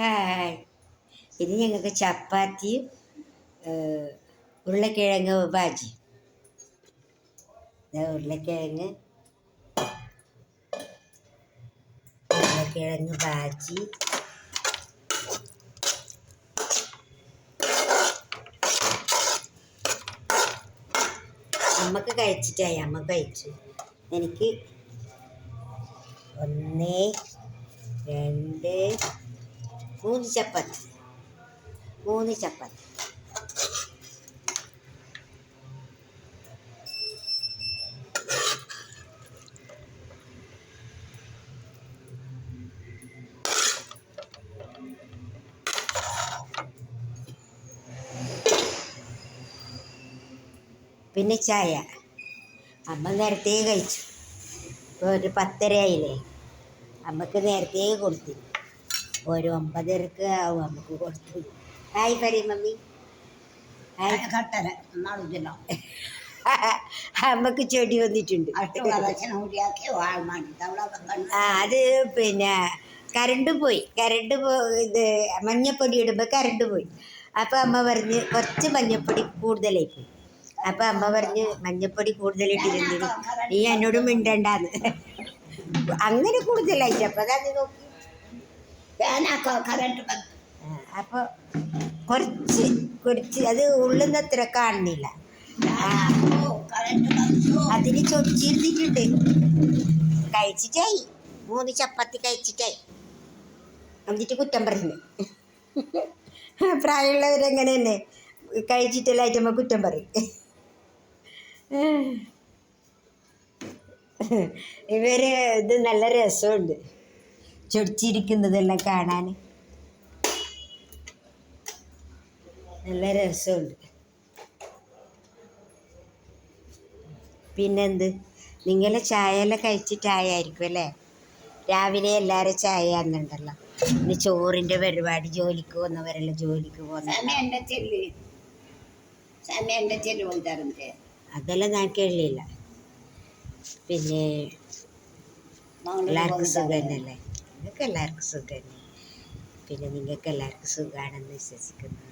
Hi. ഇനി ഞങ്ങൾക്ക് ചപ്പാത്തിയും ഉരുളക്കിഴങ്ങ് ബാജി. ഉരുളക്കിഴങ്ങ് ബാജി. അമ്മക്ക് കഴിച്ചിട്ടായി, അമ്മ കഴിച്ചു. എനിക്ക് 1 2 3 ചപ്പാത്തി. പിന്നെ ചായ. അമ്മ നേരത്തെ കഴിച്ചു. ഇപ്പോൾ ഒരു 10:30 ആയില്ലേ. അമ്മക്ക് നേരത്തെ കൊടുത്തു. ഒരു 9:30 ആവും അമ്മക്ക് കൊടുത്തു. ഹായ് പറയും മമ്മി. അമ്മക്ക് ചെടി വന്നിട്ടുണ്ട്. അത് പിന്നെ കരണ്ട് പോയി. ഇത് മഞ്ഞപ്പൊടി ഇടുമ്പോൾ കരണ്ട് പോയി. അപ്പോൾ അമ്മ പറഞ്ഞ് കുറച്ച് മഞ്ഞപ്പൊടി കൂടുതലായി പോയി. അപ്പം അമ്മ പറഞ്ഞ് മഞ്ഞപ്പൊടി കൂടുതലിട്ടിരുന്നു നീ എന്നോട് മിണ്ടണ്ടാന്ന്. അങ്ങനെ കൂടുതലായിട്ട് അപ്പം അതാ നീ നോക്കി. അപ്പോൾ കുറച്ച് അത് ഉള്ളുന്നത്ര കാണുന്നില്ല. അതിന് ചൊടിച്ചിരുന്നിട്ടുണ്ട്. കഴിച്ചിട്ടായി 3 ചപ്പാത്തി കഴിച്ചിട്ടായി. എന്നിട്ട് കുറ്റം പറഞ്ഞു. പ്രായമുള്ളവരെങ്ങനെ തന്നെ കഴിച്ചിട്ടെല്ലായിട്ടുമ്പോൾ കുറ്റം പറയും. ഇവര് ഇത് നല്ല രസമുണ്ട് ചൊടിച്ചിരിക്കുന്നതെല്ലാം കാണാൻ. നല്ല രസമുണ്ട്. പിന്നെന്ത്, നിങ്ങളെ ചായയെല്ലാം കഴിച്ചിട്ടായിരിക്കും അല്ലേ? രാവിലെ എല്ലാവരും ചായ ആകുന്നുണ്ടല്ലോ. പിന്നെ ചോറിൻ്റെ പരിപാടി, ജോലിക്ക് പോകുന്നവരെല്ലാം ജോലിക്ക് പോകുന്ന അതെല്ലാം ഞാൻ കേൾവില്ല. പിന്നെ എല്ലാവർക്കും സുഖം തന്നെയല്ലേ? നിങ്ങൾക്ക് എല്ലാവർക്കും സുഖം തന്നെ. പിന്നെ നിങ്ങൾക്ക് എല്ലാവർക്കും സുഖമാണെന്ന് വിശ്വസിക്കുന്നു.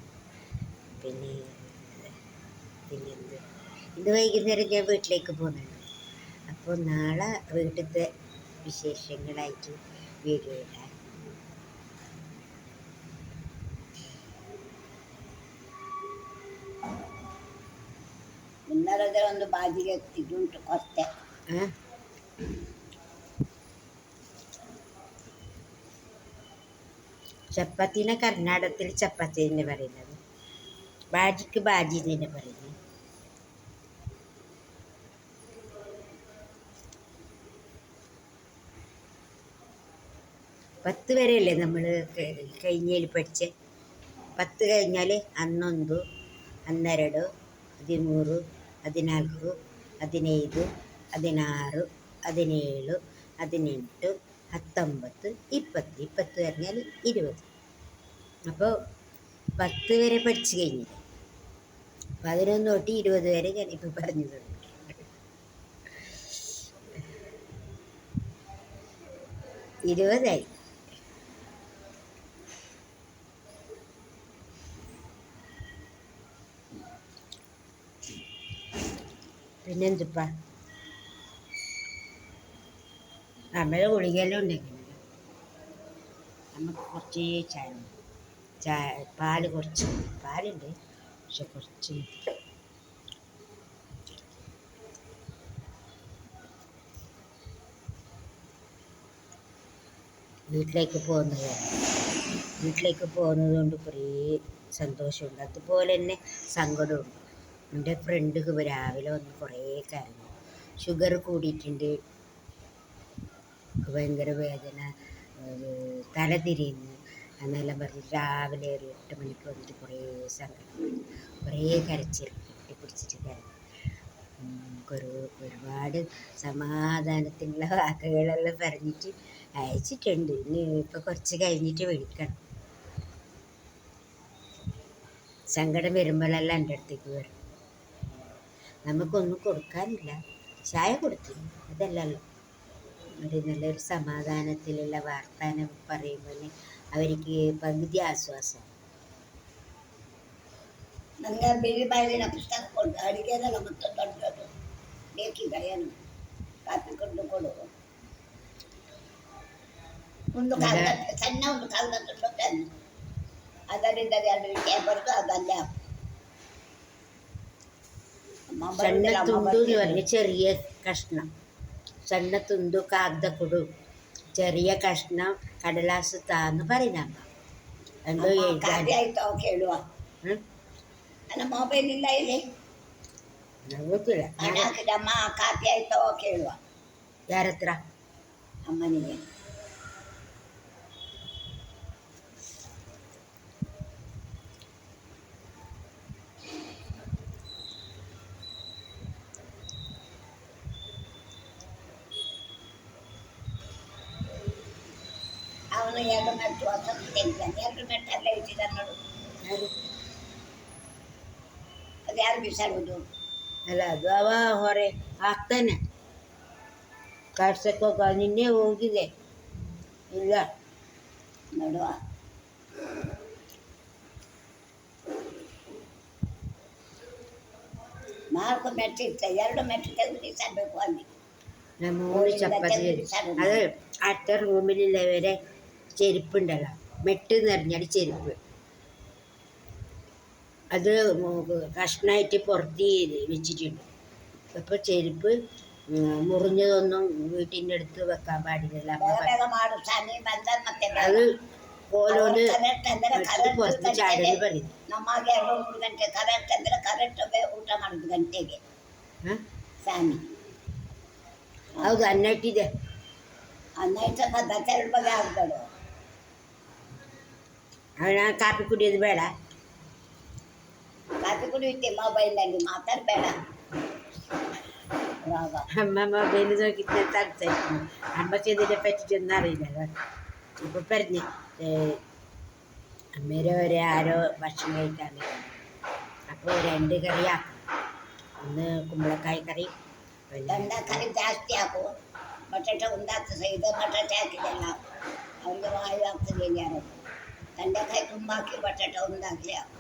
പിന്നെന്ത്, ഇന്ന് വൈകുന്നേരം ഞാൻ വീട്ടിലേക്ക് പോകുന്നുണ്ട്. അപ്പോൾ നാളെ വീട്ടിലത്തെ വിശേഷങ്ങളായിട്ട് വീഡിയോ ഇടാം. ಇನ್ನರದ ಒಂದು ಬಾಜಿಗೆ ತಿಂಟು ಕೊರತೆ. ചപ്പാത്തിനെ കർണാടകത്തിൽ ചപ്പാത്തി തന്നെ പറയുന്നത്. ബാജിക്ക് ബാജി തന്നെ പറയുന്നത്. പത്ത് വരെയല്ലേ നമ്മൾ കഴിഞ്ഞതിൽ പഠിച്ച്. 10 കഴിഞ്ഞാൽ 11, 12, 13, 14, 15, 16, 17, 18, 19, 20. 10 കഴിഞ്ഞാൽ 20. അപ്പോൾ 10 വരെ പഠിച്ചു കഴിഞ്ഞില്ല. 11 തൊട്ട് 20 വരെ ഞാനിപ്പോൾ പറഞ്ഞു തുടങ്ങി. ഇരുപതായി. പിന്നെന്തിപ്പാ, നമ്മളെ ഗുളികയെല്ലാം ഉണ്ടെങ്കിൽ നമുക്ക് കുറച്ച് പാല് കുറച്ച് പാലുണ്ട്, പക്ഷെ കുറച്ച് വീട്ടിലേക്ക് പോകുന്നത് കൊണ്ട് കുറേ സന്തോഷമുണ്ട്. അതുപോലെ തന്നെ സങ്കടമുണ്ട്. എൻ്റെ ഫ്രണ്ട് രാവിലെ വന്ന് കുറേ കരഞ്ഞു. ഷുഗർ കൂടിയിട്ടുണ്ട്, ഭയങ്കര വേദന, തല തിരിയുന്നു എന്നെല്ലാം പറഞ്ഞ് രാവിലെ ഒരു 8 മണിക്ക് വന്നിട്ട് കുറേ സങ്കടം, കുറേ കരച്ചിൽ, കെട്ടിപ്പിടിച്ചിട്ട് കരഞ്ഞു. ഒരുപാട് സമാധാനത്തിനുള്ള വാക്കുകളെല്ലാം പറഞ്ഞിട്ട് അയച്ചിട്ടുണ്ട്. ഇനി ഇപ്പോൾ കുറച്ച് കഴിഞ്ഞിട്ട് വിളിക്കണം. സങ്കടം വരുമ്പോഴെല്ലാം എൻ്റെ അടുത്തേക്ക് വരും. നമുക്കൊന്നും കൊടുക്കാനില്ല, ചായ കൊടുത്തു, അതല്ലല്ലോ. ഒരു നല്ലൊരു സമാധാനത്തിലുള്ള വർത്തമാനം പറയുമ്പോൾ അവർക്ക് പകുതി ಆಶ್ವಾಸ. ನಂಗೆ ಬಿಳಿ ಬಾಯಿನ ಪುಸ್ತಕ ಕೊಡು ಅಡಿಗೆದೆಲ್ಲ ಮತ್ತೆ ದೊಡ್ಡದು ಬೇಕೀಗ ಏನು ಕಾಫಿ ಕೊಂಡು ಕೊಡು ಒಂದು ಕಾಗದ ಸಣ್ಣ ಒಂದು ಕಾಗದ ತುಂಡು ಪೆನ್ನು ಅದರಿಂದ ಎರಡು ವಿಷಯ ಬರೆದು ಅದಲ್ಲೇ ಹಾಕು. ಸಣ್ಣ ತುಂಡು എന്ന് പറഞ്ഞ ചെറിയ കഷ്ണം. സണ്ണ തുണ്ടു കാഗ്ദ കൊടു ചെറിയ കഷ്ണം കടലാസ് താന്ന് പറയുന്നമ്മ എന്തോ ಕಾಫಿ ಆಯ್ತು ಕೇಳುವ ನನ್ನ ಮೊಬೈಲ್ ಇಲ್ಲ ಇಲ್ಲಿ ಗೊತ್ತಿಲ್ಲ. ಹಣ ಹಾಕಿದಮ್ಮ ಕಾಫಿ ಆಯ್ತೋ ಕೇಳುವ ಯಾರ ಹತ್ರ? ಅಮ್ಮನಿಗೆ. ಅವನು ಎರಡು ಮೆಟ್ಟು ಹೊಸದು ತೆಗಿತಾನೆ, ಎರಡು ಮೆಟ್ಟಲ್ಲೇ ಇಟ್ಟಿದ್ದಾನೆ ನೋಡು. ಅದು ಯಾರು ಬಿಸಾಡುವುದು? ಅಲ್ಲ ಅದು ಅವ ಹೊರೆ ಹಾಕ್ತಾನೆ. ಕಟ್ಸಕ್ಕೆ ನಿನ್ನೆ ಹೋಗಿದೆ. ಇಲ್ಲ ನೋಡುವ ನಾಲ್ಕು ಮೆಟ್ಟು ಇರ್ತದೆ, ಎರಡು ಮೆಟ್ಟು ತೆಗೆದು ಬಿಸಾಡಬೇಕು ಅಲ್ಲಿ. ನಮ್ಮ ഊര് ചപ്പാത്തി അത് അടുത്ത റൂമിലുള്ളവരെ ചെരുപ്പുണ്ടല്ലോ, മെട്ട് നിറഞ്ഞാൽ ചെരുപ്പ് അത് കഷ്ണമായിട്ട് പുറത്ത് വെച്ചിട്ടുണ്ട്. അപ്പോൾ ചെരുപ്പ് മുറിഞ്ഞതൊന്നും വീട്ടിൻ്റെ അടുത്ത് വെക്കാൻ പാടില്ല. അത് ഓരോന്ന് പുറത്ത് ചാടൽ പറയും. ನಮಗೆ 2-3 ಗಂಟೆ ಕರೆಕ್ಟ್ ಅಂದರೆ ಕರೆಕ್ಟ್ ಊಟ ಮಾಡೋದು ಗಂಟೆಗೆ ಸ್ವಾಮಿ. ಹೌದು, ಅನ್ನ ಇಟ್ಟಿದೆ. ಅನ್ನ ಇಟ್ಟ ಪದ್ಧತಿ 2 ಬಗೆ ಆಗ್ಬೇಡು. ಅವನ ಕಾಫಿ ಕುಡಿಯೋದು ಬೇಡ. ಕಾಫಿ ಕುಡಿಯುತ್ತೆ ಮೊಬೈಲಲ್ಲಿ, ಮಾತಾಡಬೇಡ. അമ്മ മൊബൈൽ നോക്കിയിട്ട് സംസാരിക്കുന്നു. അമ്മക്ക് ഇതിനെ പറ്റിയിട്ടൊന്നും അറിയില്ലല്ലോ. ഇപ്പൊ പറഞ്ഞ് അമ്മേരെ ആരോ ഭക്ഷണം കഴിക്കാൻ വരും. അപ്പോൾ 2 കറി ആക്കും. ഒന്ന് കുമ്പളക്കായ് കറി, ದಂಡಕಾಯಿ ಜಾಸ್ತಿ ಹಾಕು. ಬಟಾಟೆ ಒಂದಾಗ್ತದೆ ಸಹಿತ, ಬಟಾಟೆ ಹಾಕಿದೆಲ್ಲ ಅವ್ರಿಗೆ ವಾಯು ಆಗ್ತದೆ ಯಾರು. ದಂಡಕಾಯಿ ತುಂಬ ಹಾಕಿ ಬಟಾಟೆ ಒಂದಾಗಲಿ ಹಾಕು.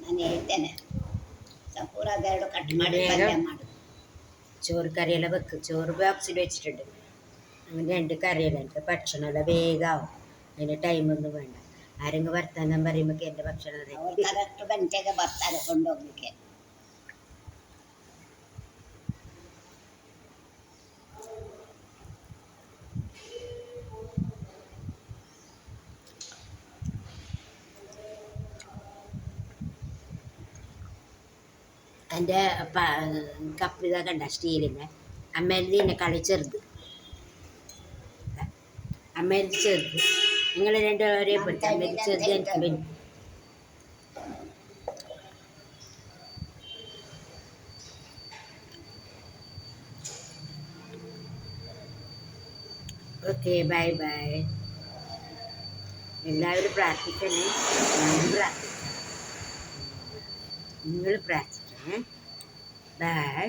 ನಾನು ಹೇಳ್ತೇನೆ, ಸಪೂರ 2 ಕಟ್ ಮಾಡಿ ಪಲ್ಯ ಮಾಡು. ചോറ് കറിയെല്ലാം വെക്കും. ചോറ് ബോക്സിൽ വെച്ചിട്ടുണ്ട്. അങ്ങനെ 2 കറിയെല്ലാം ഉണ്ട്. ഭക്ഷണമെല്ലാം വേഗമാവും. അതിന് ടൈമൊന്നും വേണ്ട. ആരെങ്കിലും വർത്താനം പറയുമ്പോൾ എൻ്റെ ഭക്ഷണം ಅವ್ರು ಕರೆಕ್ಟ್ ಗಂಟೆಗೆ ಬರ್ತಾರೆ ಕೊಂಡೋಗ್ಲಿಕ್ಕೆ. എൻ്റെ കപ്പ് ഇതാ കണ്ട സ്റ്റീലിൻ്റെ. അമ്മേൻ്റെ കളി ചെറുത്, അമ്മേൻ്റെ ചെറുത്. നിങ്ങൾ 2 ഒരേ പോലെ. അമ്മേൻ്റെ ചെറുത് എനിക്ക് വരും. Okay, bye bye. എല്ലാവരും പ്രാർത്ഥിക്കണേ. ഞാനും പ്രാർത്ഥിക്കാം, നിങ്ങൾ പ്രാർത്ഥിക്കണേ. ബൈ.